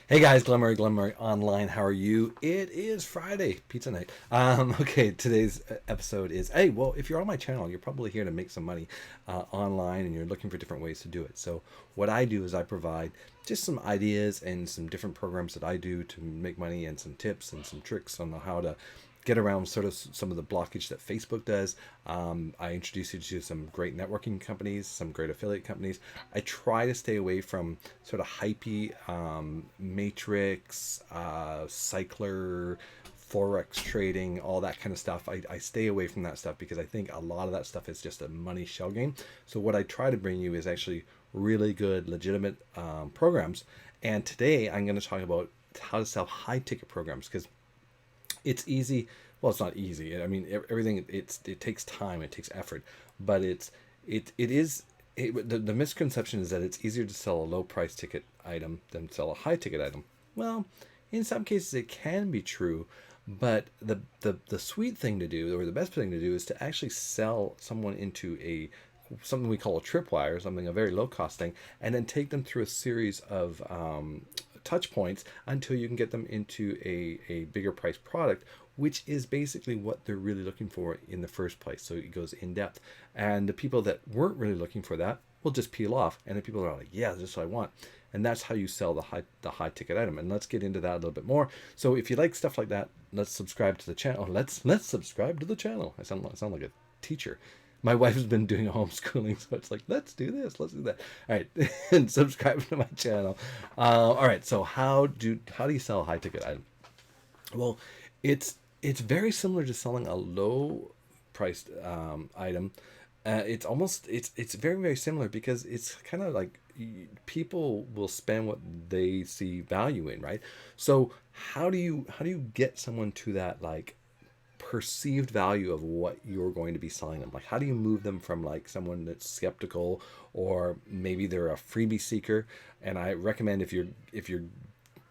Hey guys, Glenmurray Online. How are you? It is Friday, pizza night. Okay, today's episode is, hey, well, if you're on my channel, you're probably here to make some money online and you're looking for different ways to do it. So what I do is I provide just some ideas and some different programs that I do to make money and some tips and some tricks on how to get around sort of some of the blockage that Facebook does. I introduce you to some great networking companies, some great affiliate companies. I try to stay away from sort of hypey matrix, cycler, forex trading, all that kind of stuff. I stay away from that stuff because I think a lot of that stuff is just a money shell game. So what I try to bring you is actually really good, legitimate programs. And today I'm going to talk about how to sell high ticket programs because it's easy. Well, it's not easy. I mean, everything it takes time, it takes effort, but the misconception is that it's easier to sell a low price ticket item than sell a high ticket item. Well, in some cases it can be true, but the sweet thing to do, or the best thing to do, is to actually sell someone into something we call a tripwire, a very low cost thing, and then take them through a series of touch points until you can get them into a bigger price product, which is basically what they're really looking for in the first place. So it goes in depth. And the people that weren't really looking for that will just peel off. And the people are like, yeah, this is what I want. And that's how you sell the high ticket item. And let's get into that a little bit more. So if you like stuff like that, let's subscribe to the channel. Let's subscribe to the channel. I sound like a teacher. My wife has been doing homeschooling, so it's like, let's do this, let's do that. All right, and subscribe to my channel. All right, so how do you sell a high ticket item? Well, it's very similar to selling a low priced item. It's very very similar because it's kind of like people will spend what they see value in, right? So how do you get someone to that like perceived value of what you're going to be selling them? Like, how do you move them from like someone that's skeptical, or maybe they're a freebie seeker? And I recommend if you're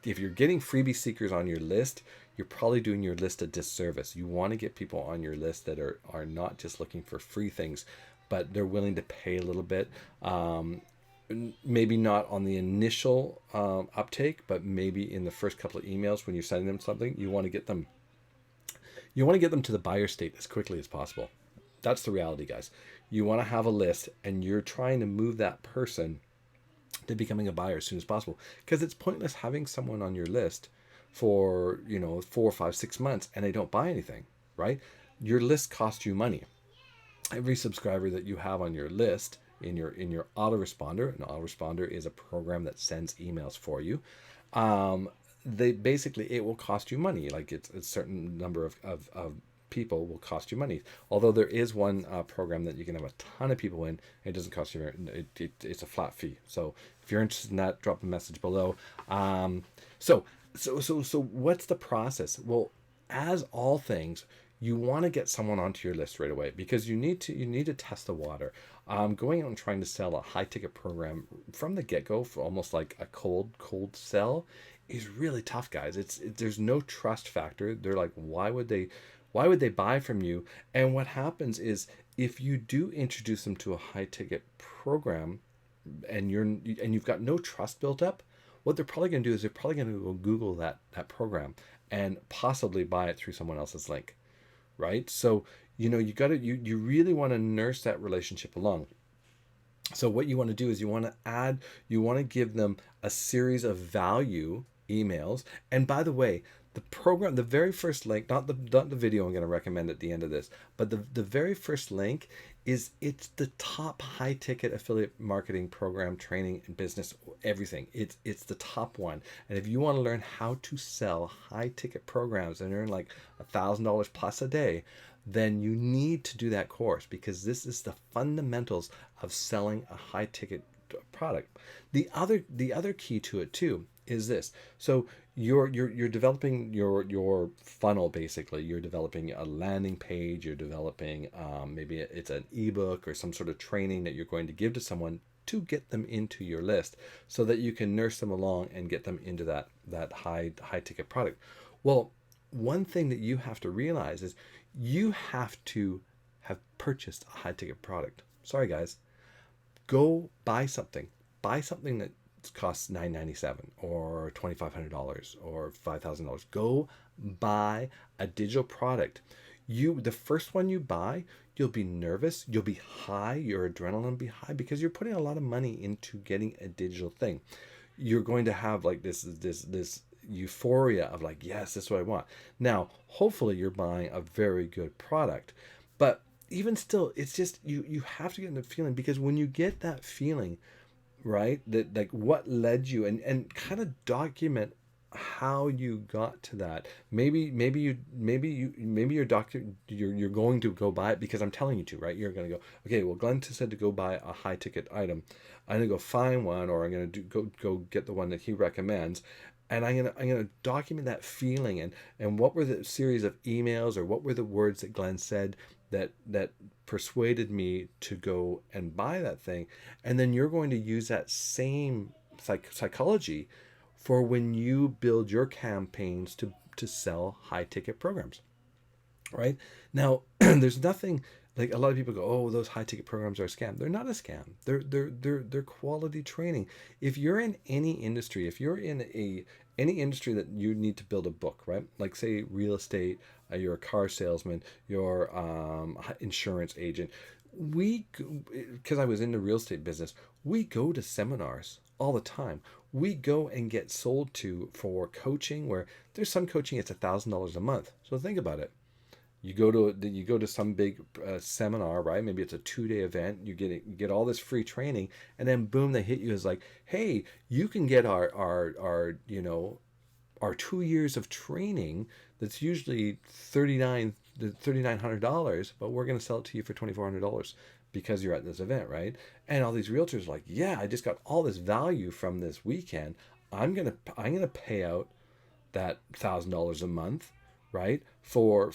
getting freebie seekers on your list, you're probably doing your list a disservice. You want to get people on your list that are not just looking for free things, but they're willing to pay a little bit. Maybe not on the initial uptake, but maybe in the first couple of emails when you're sending them something, you want to get them to the buyer state as quickly as possible. That's the reality, guys. You want to have a list and you're trying to move that person to becoming a buyer as soon as possible, because it's pointless having someone on your list for 4, 5, 6 months and they don't buy anything, right? Your list costs you money. Every subscriber that you have on your list in your autoresponder, an autoresponder is a program that sends emails for you. They basically, it will cost you money. Like it's a certain number of people will cost you money. Although there is one program that you can have a ton of people in, it doesn't cost you. It's a flat fee. So if you're interested in that, drop a message below. So what's the process? Well, as all things, you want to get someone onto your list right away because you need to test the water. Going out and trying to sell a high ticket program from the get go, for almost like a cold sell, is really tough, guys. There's no trust factor. They're like, why would they buy from you? And what happens is, if you do introduce them to a high ticket program and you've got no trust built up, what they're probably going to do is they're probably going to go Google that program and possibly buy it through someone else's link, right? So you really want to nurse that relationship along. So what you want to do is you want to give them a series of value emails. And by the way, the very first link, not the video I'm going to recommend at the end of this, but the very first link it's the top high ticket affiliate marketing program, training and business, everything. It's the top one. And if you want to learn how to sell high ticket programs and earn like $1,000 plus a day, then you need to do that course, because this is the fundamentals of selling a high ticket product. The other key to it too is this. So you're developing your funnel. Basically, you're developing a landing page. You're developing maybe it's an ebook or some sort of training that you're going to give to someone to get them into your list, so that you can nurse them along and get them into that high ticket product. Well, one thing that you have to realize is you have to have purchased a high ticket product. Sorry, guys. Go buy something. Buy something that costs $997 or $2,500 or $5,000. Go buy a digital product. The first one you buy, you'll be nervous, you'll be high, your adrenaline will be high because you're putting a lot of money into getting a digital thing. You're going to have like this euphoria of like, yes, this is what I want. Now, hopefully you're buying a very good product, but even still, it's just you have to get in the feeling, because when you get that feeling, right, that like what led you, and kind of document how you got to that. Maybe your doctor, you're going to go buy it because I'm telling you to, right? You're going to go, okay, well, Glenn said to go buy a high ticket item. I'm going to go find one, or I'm going to go get the one that he recommends. And I'm gonna document that feeling, and what were the series of emails, or what were the words that Glenn said that persuaded me to go and buy that thing. And then you're going to use that same psychology for when you build your campaigns to sell high ticket programs, right? Now, there's nothing like, a lot of people go, oh, those high ticket programs are a scam. They're not a scam. They're quality training. If you're in any industry, if you're in any industry that you need to build a book, right? Like say real estate, you're a car salesman, you're insurance agent. Because I was in the real estate business, we go to seminars all the time. We go and get sold to for coaching, where there's some coaching it's $1,000 a month. So think about it. You go to some big seminar, right? Maybe it's a 2-day event. You get all this free training, and then boom, they hit you as like, hey, you can get our 2 years of training that's usually $3,900, but we're going to sell it to you for $2,400 because you're at this event, right? And all these realtors are like, yeah, I just got all this value from this weekend. I'm gonna pay out that $1,000 a month, right, for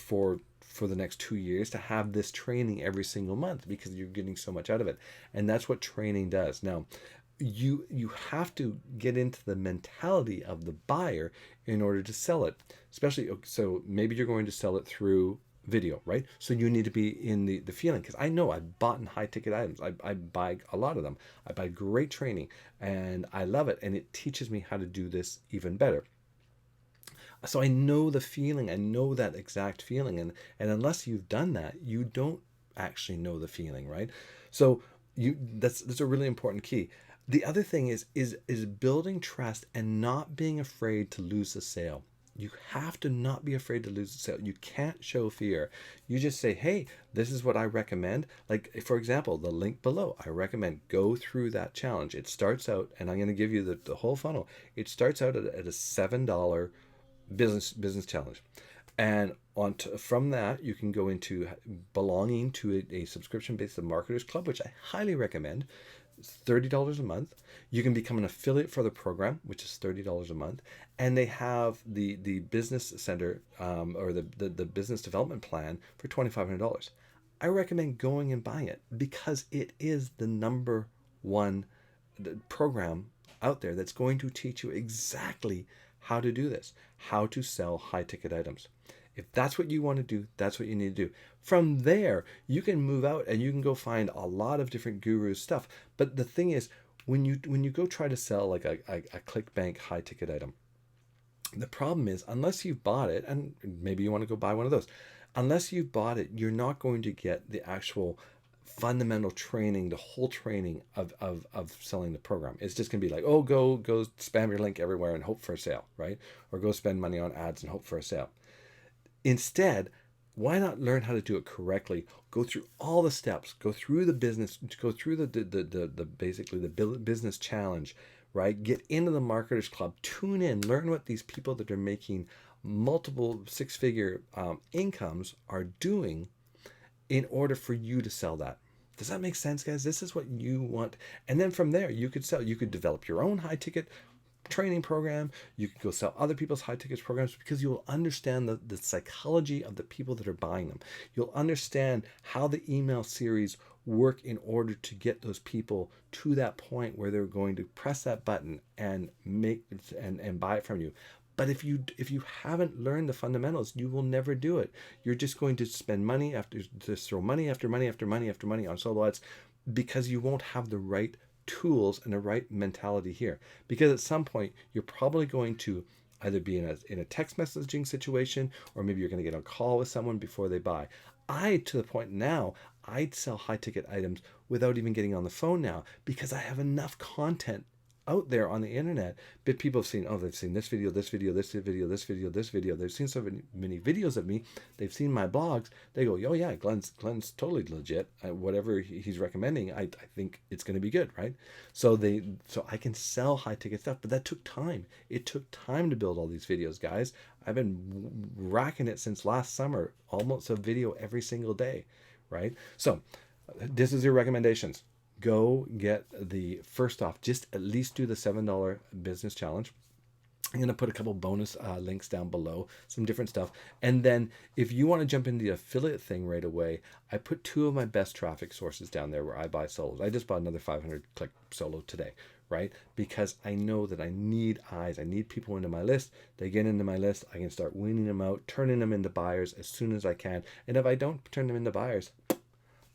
the next 2 years to have this training every single month, because you're getting so much out of it. And that's what training does. Now, you have to get into the mentality of the buyer in order to sell it. Especially, so maybe you're going to sell it through video, right? So you need to be in the feeling, because I know I've bought in high ticket items. I buy a lot of them. I buy great training, and I love it, and it teaches me how to do this even better. So I know the feeling, I know that exact feeling, and unless you've done that, you don't actually know the feeling, right? So that's a really important key. The other thing is building trust and not being afraid to lose the sale. You have to not be afraid to lose the sale. You can't show fear. You just say, hey, this is what I recommend. Like, for example, the link below, I recommend go through that challenge. It starts out, and I'm going to give you the whole funnel. It starts out at a $7 business challenge. And from that, you can go into belonging to a subscription-based marketers club, which I highly recommend. It's $30 a month. You can become an affiliate for the program, which is $30 a month. And they have the business center, or the business development plan for $2,500. I recommend going and buying it, because it is the number one program out there that's going to teach you exactly how to do this, how to sell high ticket items. If that's what you want to do, that's what you need to do. From there, you can move out and you can go find a lot of different gurus stuff. But the thing is, when you go try to sell like a ClickBank high ticket item, the problem is, unless you've bought it, and maybe you want to go buy one of those, unless you've bought it, you're not going to get the actual fundamental training, the whole training of selling the program. It's just gonna be like, oh, go spam your link everywhere and hope for a sale, right? Or go spend money on ads and hope for a sale. Instead, why not learn how to do it correctly? Go through all the steps, go through the business, go through the basically the business challenge, right? Get into the marketers club, tune in, learn what these people that are making multiple six-figure incomes are doing in order for you to sell that. Does that make sense, guys? This is what you want. And then from there, you could sell. You could develop your own high ticket training program. You could go sell other people's high ticket programs, because you will understand the psychology of the people that are buying them. You'll understand how the email series work in order to get those people to that point where they're going to press that button and make and buy it from you. But if you haven't learned the fundamentals, you will never do it. You're just going to spend just throw money after money after money after money on solo ads, because you won't have the right tools and the right mentality here, because at some point you're probably going to either be in a text messaging situation, or maybe you're going to get on a call with someone before they buy. To the point now, I'd sell high ticket items without even getting on the phone now, because I have enough content out there on the internet. But people have seen, oh, they've seen this video, this video, this video, this video, this video. They've seen so many videos of me. They've seen my blogs. They go, oh yeah, Glenn's totally legit. Whatever he's recommending, I think it's going to be good, right? So I can sell high ticket stuff, but that took time. It took time to build all these videos, guys. I've been racking it since last summer, almost a video every single day, right? So this is your recommendations. Go get first off, just at least do the $7 business challenge. I'm going to put a couple bonus links down below, some different stuff. And then if you want to jump into the affiliate thing right away, I put 2 of my best traffic sources down there where I buy solos. I just bought another 500 click solo today, right? Because I know that I need eyes. I need people into my list. They get into my list. I can start weaning them out, turning them into buyers as soon as I can. And if I don't turn them into buyers,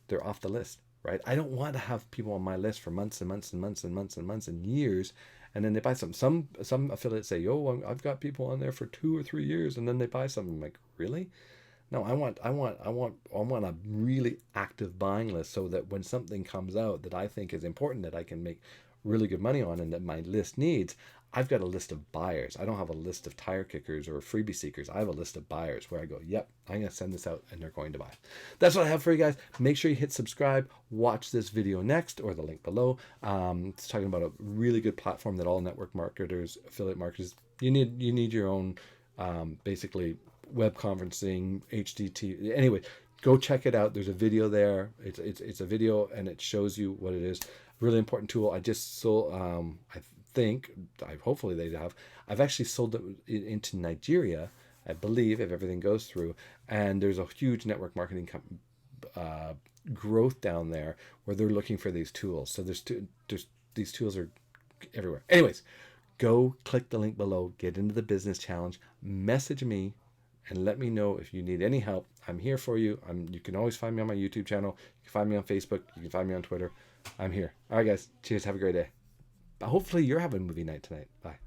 they're off the list. Right? I don't want to have people on my list for months and months and months and months and months and years, and then they buy some affiliates say, "Yo, I've got people on there for 2 or 3 years," and then they buy something. I'm like, really? No, I want a really active buying list, so that when something comes out that I think is important, that I can make really good money on, and that my list needs, I've got a list of buyers. I don't have a list of tire kickers or freebie seekers. I have a list of buyers where I go, yep, I'm going to send this out and they're going to buy. That's what I have for you guys. Make sure you hit subscribe. Watch this video next, or the link below. It's talking about a really good platform that all network marketers, affiliate marketers, you need your own, basically web conferencing, HDT. Anyway, go check it out. There's a video there. It's a video and it shows you what it is. Really important tool. I just sold, hopefully they have. I've actually sold it into Nigeria, I believe, if everything goes through. And there's a huge network marketing growth down there where they're looking for these tools. So there's these tools are everywhere. Anyways, go click the link below, get into the business challenge, message me, and let me know if you need any help. I'm here for you. You can always find me on my YouTube channel. You can find me on Facebook. You can find me on Twitter. I'm here. All right, guys. Cheers. Have a great day. Hopefully you're having a movie night tonight. Bye.